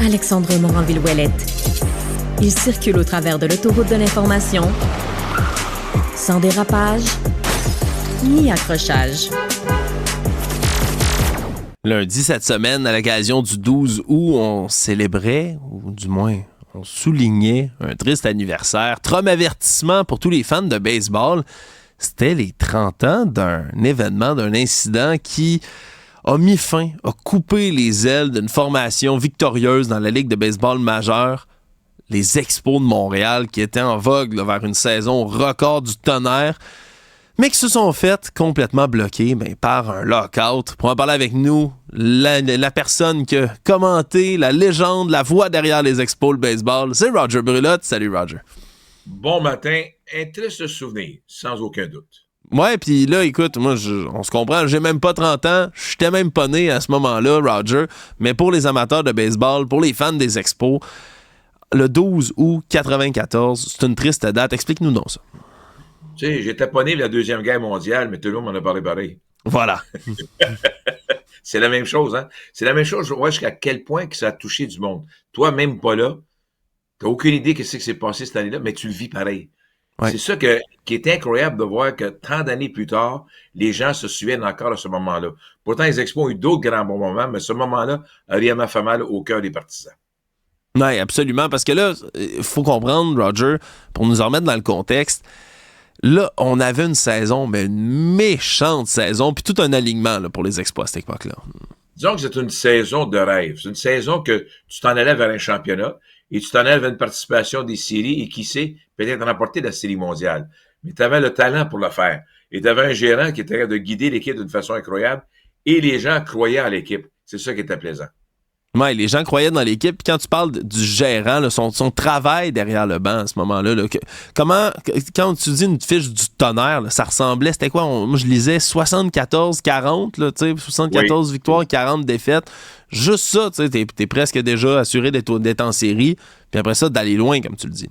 Alexandre Moranville-Ouellette. Il circule au travers de l'autoroute de l'information, sans dérapage ni accrochage. Lundi cette semaine, à l'occasion du 12 août, on célébrait, ou du moins on soulignait un triste anniversaire. Trom avertissement pour tous les fans de baseball. C'était les 30 ans d'un événement, d'un incident qui a mis fin, a coupé les ailes d'une formation victorieuse dans la Ligue de baseball majeure, les Expos de Montréal, qui étaient en vogue là, vers une saison record du tonnerre, mais qui se sont fait complètement bloquer par un lockout. Pour en parler avec nous, la personne qui a commenté, la légende, la voix derrière les Expos, le baseball, c'est Roger Brulotte. Salut Roger. Bon matin, un triste souvenir, sans aucun doute. Ouais, puis là, écoute, moi, on se comprend, j'ai même pas 30 ans, j'étais même pas né à ce moment-là, Roger, mais pour les amateurs de baseball, pour les fans des Expos, le 12 août 94, c'est une triste date. Explique-nous donc ça. Tu sais, j'étais pas né de la Deuxième Guerre mondiale, mais tout le monde m'en a parlé pareil. Voilà. C'est la même chose, hein? C'est la même chose, je vois jusqu'à quel point que ça a touché du monde. Toi, même pas là, t'as aucune idée de ce qui s'est passé cette année-là, mais tu le vis pareil. Ouais. C'est ça qui est incroyable de voir que tant d'années plus tard, les gens se souviennent encore de ce moment-là. Pourtant, les Expos ont eu d'autres grands bons moments, mais ce moment-là a réellement fait mal au cœur des partisans. Oui, absolument, parce que là, il faut comprendre, Roger, pour nous en remettre dans le contexte, là, on avait une saison, mais une méchante saison, puis tout un alignement là, pour les Expos à cette époque-là. Disons que c'est une saison de rêve. C'est une saison que tu t'en allais vers un championnat et tu t'en allais vers une participation des séries et qui sait, peut-être remporter la série mondiale. Mais tu avais le talent pour le faire. Et tu avais un gérant qui était capable de guider l'équipe d'une façon incroyable et les gens croyaient à l'équipe. C'est ça qui était plaisant. Oui, les gens croyaient dans l'équipe. Puis quand tu parles du gérant, là, son travail derrière le banc à ce moment-là, là, quand tu dis une fiche du tonnerre, là, ça ressemblait, c'était quoi? Moi, je lisais 74-40, là, 74 oui. Victoires, 40 défaites. Juste ça, tu sais, t'es presque déjà assuré d'être en série. Puis après ça, d'aller loin, comme tu le dis.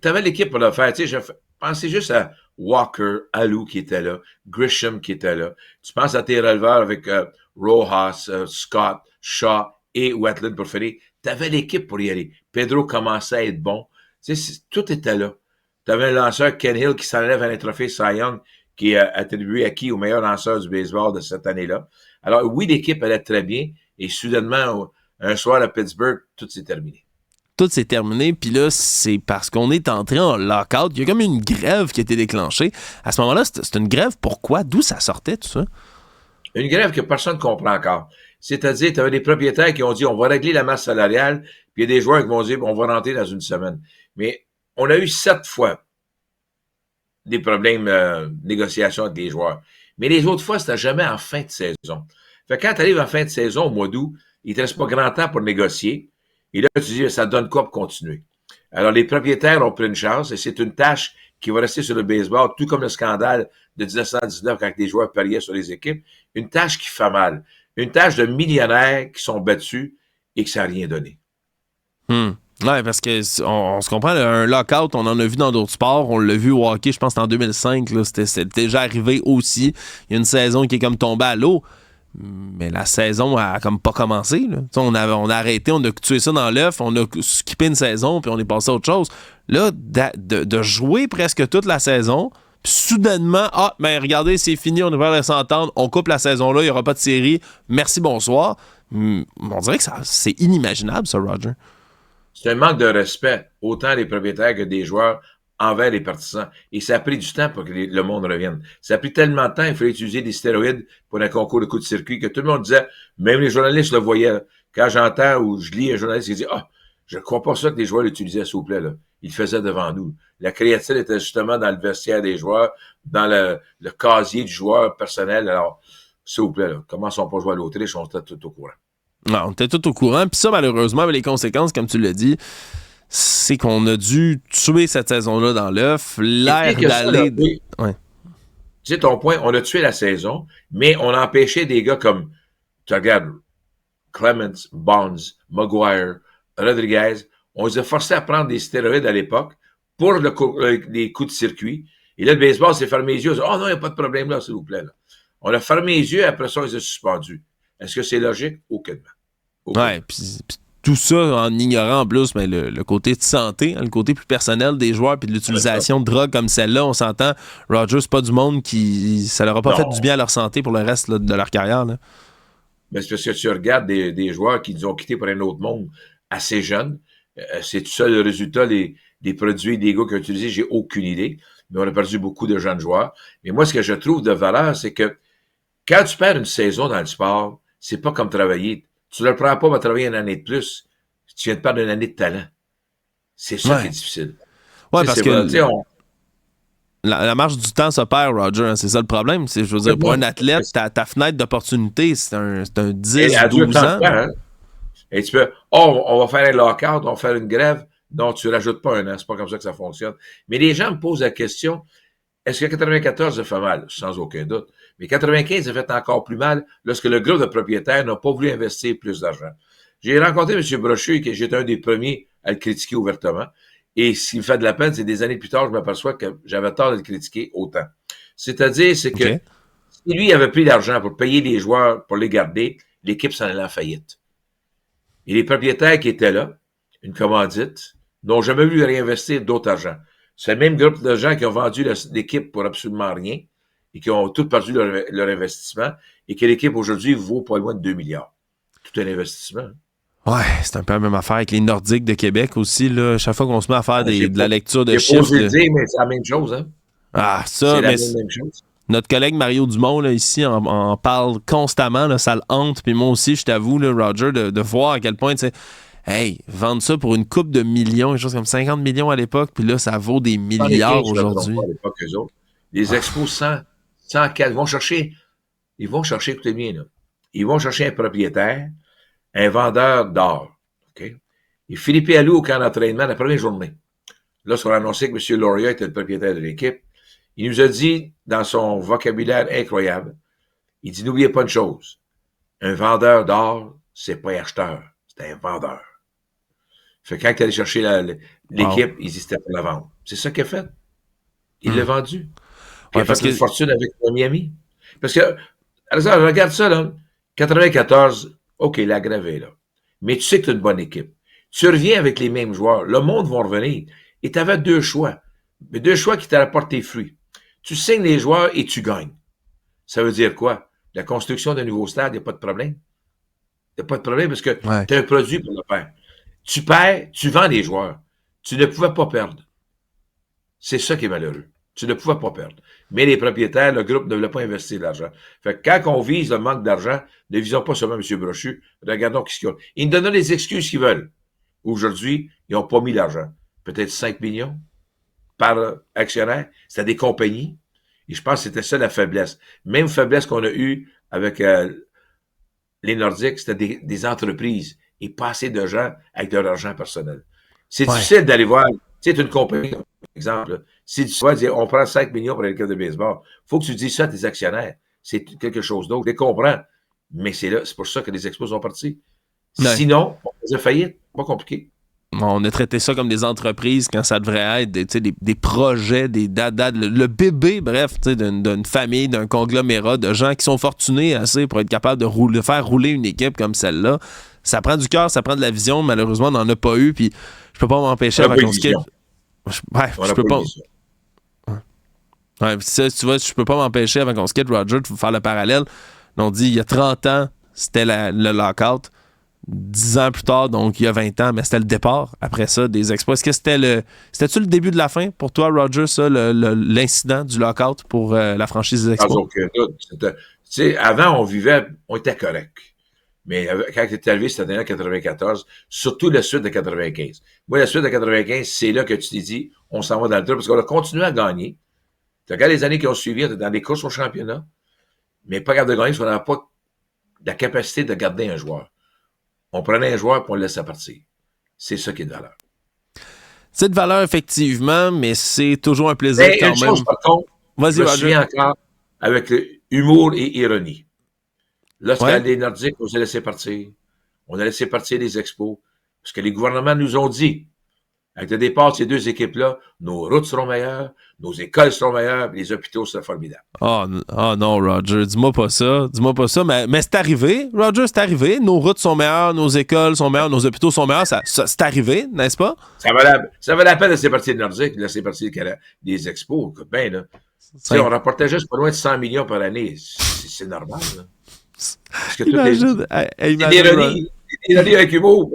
Tu avais l'équipe pour le faire. Tu sais, je pensais juste à Walker, Alou qui était là, Grisham qui était là. Tu penses à tes releveurs avec Rojas, Scott, Shaw et Wetland pour finir. Tu avais l'équipe pour y aller. Pedro commençait à être bon. Tu sais, tout était là. Tu avais un lanceur, Ken Hill, qui s'enlève à un trophée Cy Young, qui est attribué à qui? Au meilleur lanceur du baseball de cette année-là. Alors, oui, l'équipe allait très bien. Et soudainement, un soir à Pittsburgh, tout s'est terminé. Tout s'est terminé, puis là, c'est parce qu'on est entré en lockout. Il y a comme une grève qui a été déclenchée. À ce moment-là, c'est une grève, pourquoi? D'où ça sortait, tout ça? Une grève que personne ne comprend encore. C'est-à-dire, tu avais des propriétaires qui ont dit, on va régler la masse salariale, puis il y a des joueurs qui vont dire, on va rentrer dans une semaine. Mais on a eu 7 fois des problèmes de négociation avec les joueurs. Mais les autres fois, c'était jamais en fin de saison. Fait que quand tu arrives en fin de saison, au mois d'août, il ne te reste pas grand temps pour négocier. Et là, tu dis, ça donne quoi pour continuer? Alors, les propriétaires ont pris une chance et c'est une tâche qui va rester sur le baseball, tout comme le scandale de 1919 quand les joueurs pariaient sur les équipes. Une tâche qui fait mal. Une tâche de millionnaires qui sont battus et que ça n'a rien donné. Oui, parce que on se comprend, un lockout, on en a vu dans d'autres sports. On l'a vu au hockey, je pense que c'était en 2005. Là, c'était déjà arrivé aussi. Il y a une saison qui est comme tombée à l'eau. Mais la saison a comme pas commencé. Là. On a arrêté, on a tué ça dans l'œuf, on a skippé une saison, puis on est passé à autre chose. Là, de jouer presque toute la saison, puis soudainement, regardez, c'est fini, on devrait s'entendre, on coupe la saison là, il n'y aura pas de série, merci, bonsoir. On dirait que c'est inimaginable, ça, Roger. C'est un manque de respect, autant des propriétaires que des joueurs envers les partisans. Et ça a pris du temps pour que le monde revienne. Ça a pris tellement de temps, il fallait utiliser des stéroïdes pour un concours de coups de circuit que tout le monde disait, même les journalistes le voyaient. Quand j'entends ou je lis un journaliste qui dit, je ne crois pas ça que les joueurs l'utilisaient, s'il vous plaît, là. Ils le faisaient devant nous. La créatine était justement dans le vestiaire des joueurs, dans le casier du joueur personnel. Alors, s'il vous plaît, là, commençons pas à jouer à l'Autriche, on était tout au courant. Non, on était tout au courant. Puis ça, malheureusement, avec les conséquences, comme tu l'as dit, c'est qu'on a dû tuer cette saison-là dans l'œuf. L'air d'aller... Ouais. Tu sais, ton point, on a tué la saison, mais on a empêché des gars comme, tu regardes, Clemens, Bonds, Maguire, Rodriguez, on les a forcés à prendre des stéroïdes à l'époque pour les coups de circuit. Et là, le baseball s'est fermé les yeux. On dit, non, il n'y a pas de problème là, s'il vous plaît. Là. On a fermé les yeux et après ça, on les a suspendus. Est-ce que c'est logique? Aucunement. Ouais, puis tout ça en ignorant en plus mais le côté de santé, hein, le côté plus personnel des joueurs puis de l'utilisation de drogue comme celle-là. On s'entend, Rogers, c'est pas du monde qui... Ça leur a pas fait du bien à leur santé pour le reste là, de leur carrière. Là. Mais c'est parce que tu regardes des joueurs qui nous ont quittés pour un autre monde assez jeunes. C'est tout ça le résultat des produits des gars qu'ils ont utilisés, j'ai aucune idée. Mais on a perdu beaucoup de jeunes joueurs. Mais moi, ce que je trouve de valeur, c'est que quand tu perds une saison dans le sport, c'est pas comme travailler. Tu ne le prends pas pour travailler une année de plus. Tu viens de perdre une année de talent. C'est ça qui est difficile. Oui, parce que la marche du temps se perd, Roger. Hein, c'est ça le problème. Je veux dire, pour un athlète, ta fenêtre d'opportunité, c'est un 10, 12 ans. Hein? Et tu peux, on va faire un lockout, on va faire une grève. Non, tu ne rajoutes pas un an. C'est pas comme ça que ça fonctionne. Mais les gens me posent la question, est-ce que 94 a fait mal? Sans aucun doute. Mais 95 a fait encore plus mal lorsque le groupe de propriétaires n'a pas voulu investir plus d'argent. J'ai rencontré M. Brochu, que j'étais un des premiers à le critiquer ouvertement. Et ce qui me fait de la peine, c'est des années plus tard, je m'aperçois que j'avais tort de le critiquer autant. C'est-à-dire, c'est que si lui avait pris l'argent pour payer les joueurs, pour les garder, l'équipe s'en allait en faillite. Et les propriétaires qui étaient là, une commandite, n'ont jamais voulu réinvestir d'autres argent. C'est le même groupe de gens qui ont vendu l'équipe pour absolument rien et qui ont tous perdu leur investissement et que l'équipe aujourd'hui vaut pas loin de 2 milliards. Tout un investissement. Ouais, c'est un peu la même affaire avec les Nordiques de Québec aussi. Là. Chaque fois qu'on se met à faire de la lecture de chiffres... J'ai pas osé le dire, mais c'est la même chose. Hein? Ah, ça, mais c'est la même chose. Notre collègue Mario Dumont, là, ici, en parle constamment. Là, ça le hante. Puis moi aussi, je t'avoue, là, Roger, de voir à quel point, tu sais, hey, vendre ça pour une coupe de millions, quelque chose comme 50 millions à l'époque, puis là, ça vaut des milliards aujourd'hui. À l'époque, eux autres. Les expos 104, ils vont chercher, écoutez bien, là, ils vont chercher un propriétaire, un vendeur d'or. OK? Et Philippe Allou, au camp d'entraînement, la première journée, lorsqu'on a annoncé que M. Lauria était le propriétaire de l'équipe, il nous a dit, dans son vocabulaire incroyable, il dit, n'oubliez pas une chose, un vendeur d'or, c'est pas un acheteur, c'est un vendeur. Fait que quand il est allé chercher l'équipe, il dit c'était pour la vendre. C'est ça qu'il a fait. Il l'a vendu. Puis il a fait une fortune avec Miami. Parce que, alors, regarde ça, là. 94, OK, la grève est là. Mais tu sais que tu as une bonne équipe. Tu reviens avec les mêmes joueurs. Le monde va revenir. Et tu avais 2 choix. Mais 2 choix qui t'apportent tes fruits. Tu signes les joueurs et tu gagnes. Ça veut dire quoi? La construction d'un nouveau stade, il n'y a pas de problème. Il n'y a pas de problème parce que tu as un produit pour le faire. Tu perds, tu vends les joueurs. Tu ne pouvais pas perdre. C'est ça qui est malheureux. Tu ne pouvais pas perdre. Mais les propriétaires, le groupe ne voulait pas investir de l'argent. Fait que quand on vise le manque d'argent, ne visons pas seulement M. Brochu, regardons ce qu'ils ont. Ils nous donnent les excuses qu'ils veulent. Aujourd'hui, ils n'ont pas mis l'argent. Peut-être 5 millions par actionnaire. C'était des compagnies. Et je pense que c'était ça la faiblesse. Même faiblesse qu'on a eue avec les Nordiques, c'était des entreprises et pas assez de gens avec de leur argent personnel. C'est difficile d'aller voir, tu sais, une compagnie, par exemple, si tu vas dire, on prend 5 millions pour l'équipe de baseball, il faut que tu dises ça à tes actionnaires. C'est quelque chose d'autre. Je les comprends. Mais c'est pour ça que les expos sont partis. Ouais. Sinon, on faisait faillite. Pas compliqué. On a traité ça comme des entreprises quand ça devrait être des projets, des dadas, le bébé, bref, d'une famille, d'un conglomérat de gens qui sont fortunés assez pour être capables de faire rouler une équipe comme celle-là. Ça prend du cœur, ça prend de la vision. Malheureusement, on n'en a pas eu. Puis je peux pas m'empêcher avant qu'on se quitte. Je peux pas. Ouais, ça, tu vois, je peux pas m'empêcher avant qu'on se quitte, Roger, de faire le parallèle. On dit il y a 30 ans, c'était le lockout. 10 ans plus tard, donc il y a 20 ans, mais c'était le départ après ça des Expos. Est-ce que c'était-tu le début de la fin pour toi, Roger, ça, l'incident du lockout pour la franchise des Expos? Aucun doute. Avant, on était correct. Mais quand il est arrivé cette année-là, 94, surtout la suite de 95. Moi, la suite de 95, c'est là que tu t'es dit, on s'en va dans le trou, parce qu'on a continué à gagner. Tu regardes les années qui ont suivi, on était dans des courses au championnat, mais pas capable de gagner parce qu'on n'avait pas la capacité de garder un joueur. On prenait un joueur et on le laissait partir. C'est ça qui est de valeur. C'est de valeur, effectivement, mais c'est toujours un plaisir quand même. Chose, par contre, je me souviens encore avec humour et ironie. Lorsque les Nordiques nous ont laissé partir, on a laissé partir les expos, parce que les gouvernements nous ont dit, Avec le départ de ces deux équipes-là, nos routes seront meilleures, nos écoles seront meilleures, les hôpitaux seront formidables. Non, Roger, dis-moi pas ça. Mais c'est arrivé, Roger, c'est arrivé. Nos routes sont meilleures, nos écoles sont meilleures, nos hôpitaux sont meilleurs. Ça c'est arrivé, n'est-ce pas? Ça valait la peine de ces parties nordiques, de ces parties des expos. Écoute bien, là. On rapportait juste pas loin de 100 millions par année. C'est normal, là. Parce que Imagine, c'est des ironie avec humour.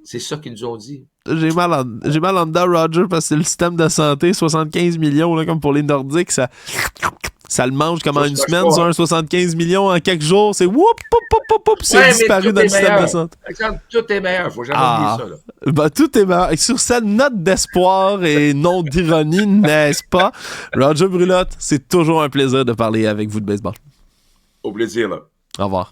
C'est ça qu'ils nous ont dit. J'ai mal en dedans, Roger, parce que c'est le système de santé, 75 millions, là, comme pour les Nordiques, ça le mange comme en une semaine, sur un 75 millions en quelques jours, c'est c'est disparu dans le système de santé. Tout est meilleur, faut jamais oublier ça. Là. Ben, tout est meilleur. Et sur cette note d'espoir et non d'ironie, n'est-ce pas? Roger Brulotte, c'est toujours un plaisir de parler avec vous de baseball. Au plaisir, là. Au revoir.